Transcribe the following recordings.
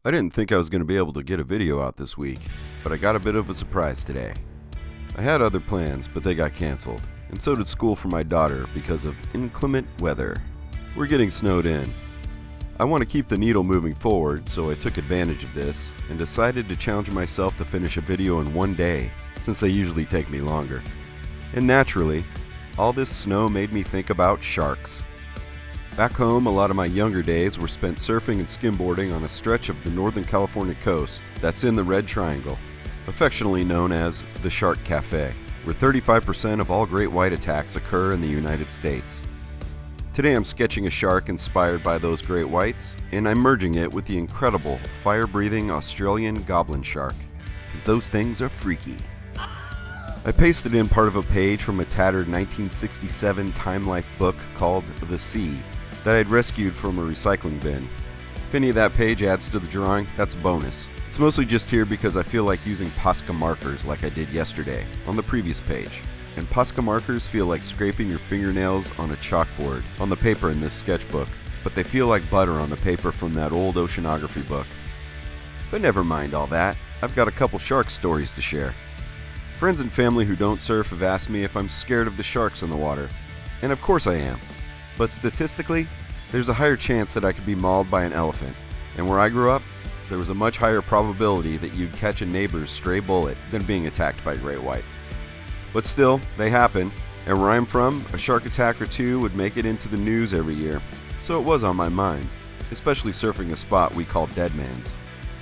I didn't think I was going to be able to get a video out this week, but I got a bit of a surprise today. I had other plans, but they got canceled, and so did school for my daughter because of inclement weather. We're getting snowed in. I want to keep the needle moving forward, so I took advantage of this and decided to challenge myself to finish a video in one day, since they usually take me longer. And naturally, all this snow made me think about sharks. Back home, a lot of my younger days were spent surfing and skimboarding on a stretch of the Northern California coast that's in the Red Triangle, affectionately known as the Shark Cafe, where 35% of all great white attacks occur in the United States. Today I'm sketching a shark inspired by those great whites, and I'm merging it with the incredible fire-breathing Australian goblin shark, because those things are freaky. I pasted in part of a page from a tattered 1967 Time Life book called The Sea that I'd rescued from a recycling bin. If any of that page adds to the drawing, that's a bonus. It's mostly just here because I feel like using Posca markers like I did yesterday on the previous page. And Posca markers feel like scraping your fingernails on a chalkboard on the paper in this sketchbook, but they feel like butter on the paper from that old oceanography book. But never mind all that, I've got a couple shark stories to share. Friends and family who don't surf have asked me if I'm scared of the sharks in the water, and of course I am. But statistically, there's a higher chance that I could be mauled by an elephant, and where I grew up, there was a much higher probability that you'd catch a neighbor's stray bullet than being attacked by a great white. But still, they happen, and where I'm from, a shark attack or two would make it into the news every year, so it was on my mind, especially surfing a spot we call Dead Man's.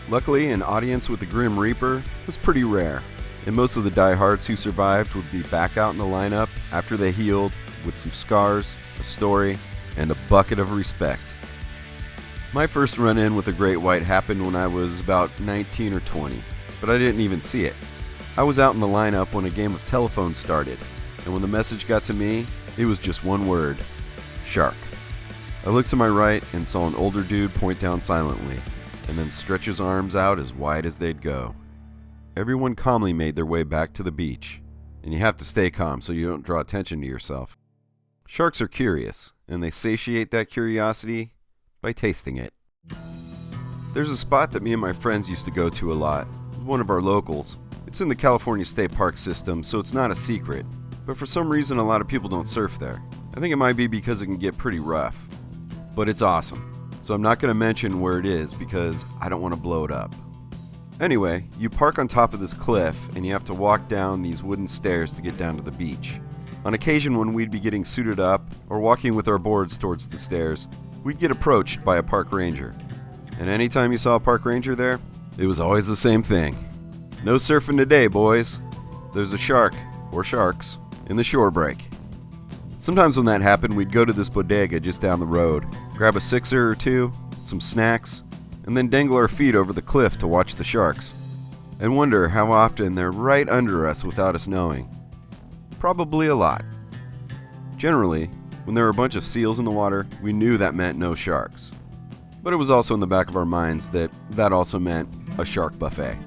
Luckily, an audience with the Grim Reaper was pretty rare, and most of the diehards who survived would be back out in the lineup after they healed with some scars, a story, and a bucket of respect. My first run-in with a great white happened when I was about 19 or 20, but I didn't even see it. I was out in the lineup when a game of telephone started, and when the message got to me, it was just one word: shark. I looked to my right and saw an older dude point down silently, and then stretch his arms out as wide as they'd go. Everyone calmly made their way back to the beach, and you have to stay calm so you don't draw attention to yourself. Sharks are curious, and they satiate that curiosity by tasting it. There's a spot that me and my friends used to go to a lot, one of our locals. It's in the California State Park system, so it's not a secret, but for some reason a lot of people don't surf there. I think it might be because it can get pretty rough, but it's awesome, so I'm not going to mention where it is because I don't want to blow it up. Anyway, you park on top of this cliff and you have to walk down these wooden stairs to get down to the beach. On occasion when we'd be getting suited up or walking with our boards towards the stairs, we'd get approached by a park ranger. And anytime you saw a park ranger there, it was always the same thing. No surfing today, boys. There's a shark, or sharks, in the shore break. Sometimes when that happened, we'd go to this bodega just down the road, grab a sixer or two, some snacks, and then dangle our feet over the cliff to watch the sharks, and wonder how often they're right under us without us knowing. Probably a lot. Generally, when there were a bunch of seals in the water, we knew that meant no sharks. But it was also in the back of our minds that that also meant a shark buffet.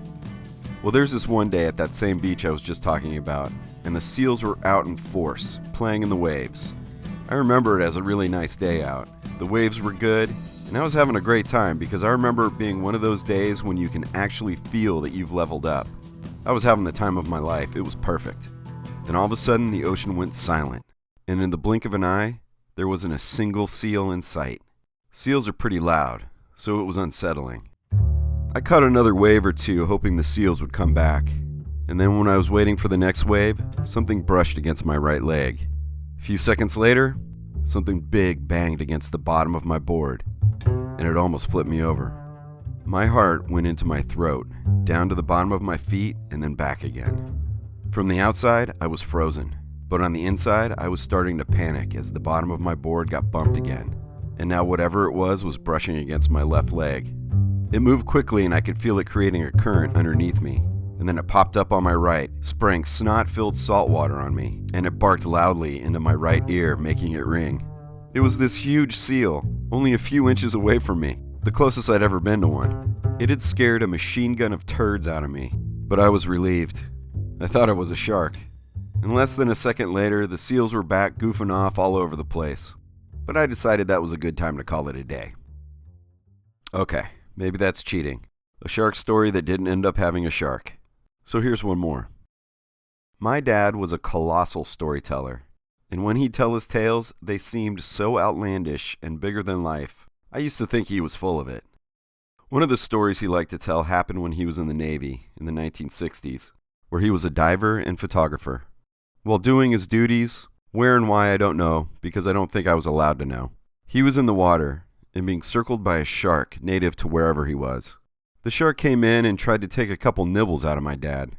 Well, there's this one day at that same beach I was just talking about, and the seals were out in force, playing in the waves. I remember it as a really nice day out. The waves were good, and I was having a great time because I remember it being one of those days when you can actually feel that you've leveled up. I was having the time of my life. It was perfect. Then all of a sudden, the ocean went silent, and in the blink of an eye, there wasn't a single seal in sight. Seals are pretty loud, so it was unsettling. I caught another wave or two, hoping the seals would come back, and then when I was waiting for the next wave, something brushed against my right leg. A few seconds later, something big banged against the bottom of my board, and it almost flipped me over. My heart went into my throat, down to the bottom of my feet, and then back again. From the outside, I was frozen, but on the inside, I was starting to panic as the bottom of my board got bumped again, and now whatever it was brushing against my left leg. It moved quickly and I could feel it creating a current underneath me, and then it popped up on my right, spraying snot-filled salt water on me, and it barked loudly into my right ear, making it ring. It was this huge seal, only a few inches away from me, the closest I'd ever been to one. It had scared a machine gun of turds out of me, but I was relieved. I thought it was a shark. And less than a second later, the seals were back goofing off all over the place. But I decided that was a good time to call it a day. Okay, maybe that's cheating. A shark story that didn't end up having a shark. So here's one more. My dad was a colossal storyteller, and when he'd tell his tales, they seemed so outlandish and bigger than life. I used to think he was full of it. One of the stories he liked to tell happened when he was in the Navy in the 1960s, where he was a diver and photographer. While doing his duties, where and why I don't know, because I don't think I was allowed to know, he was in the water and being circled by a shark native to wherever he was. The shark came in and tried to take a couple nibbles out of my dad,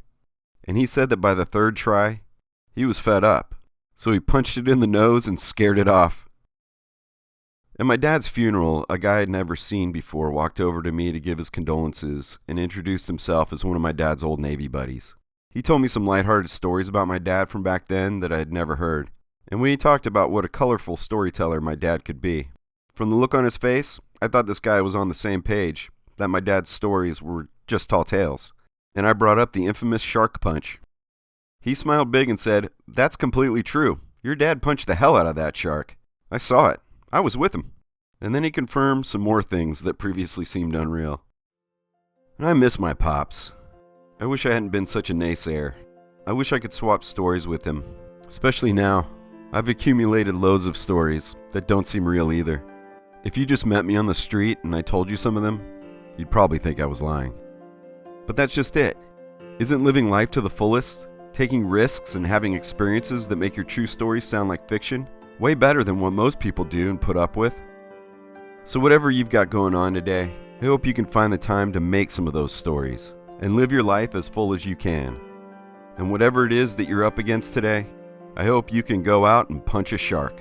and he said that by the third try, he was fed up, so he punched it in the nose and scared it off. At my dad's funeral, a guy I'd never seen before walked over to me to give his condolences and introduced himself as one of my dad's old Navy buddies. He told me some lighthearted stories about my dad from back then that I had never heard, and we talked about what a colorful storyteller my dad could be. From the look on his face, I thought this guy was on the same page, that my dad's stories were just tall tales, and I brought up the infamous shark punch. He smiled big and said, "That's completely true. Your dad punched the hell out of that shark. I saw it. I was with him." And then he confirmed some more things that previously seemed unreal. And I miss my pops. I wish I hadn't been such a naysayer. I wish I could swap stories with him, especially now. I've accumulated loads of stories that don't seem real either. If you just met me on the street and I told you some of them, you'd probably think I was lying. But that's just it. Isn't living life to the fullest, taking risks and having experiences that make your true stories sound like fiction, way better than what most people do and put up with? So whatever you've got going on today, I hope you can find the time to make some of those stories and live your life as full as you can. And whatever it is that you're up against today, I hope you can go out and punch a shark.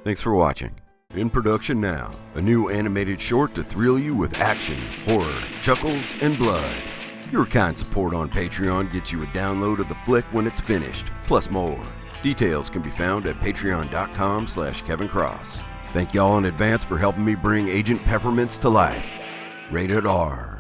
Thanks for watching. In production now, a new animated short to thrill you with action, horror, chuckles, and blood. Your kind support on Patreon gets you a download of the flick when it's finished, plus more. Details can be found at patreon.com/Kevin Cross. Thank y'all in advance for helping me bring Agent Peppermints to life. Rated R.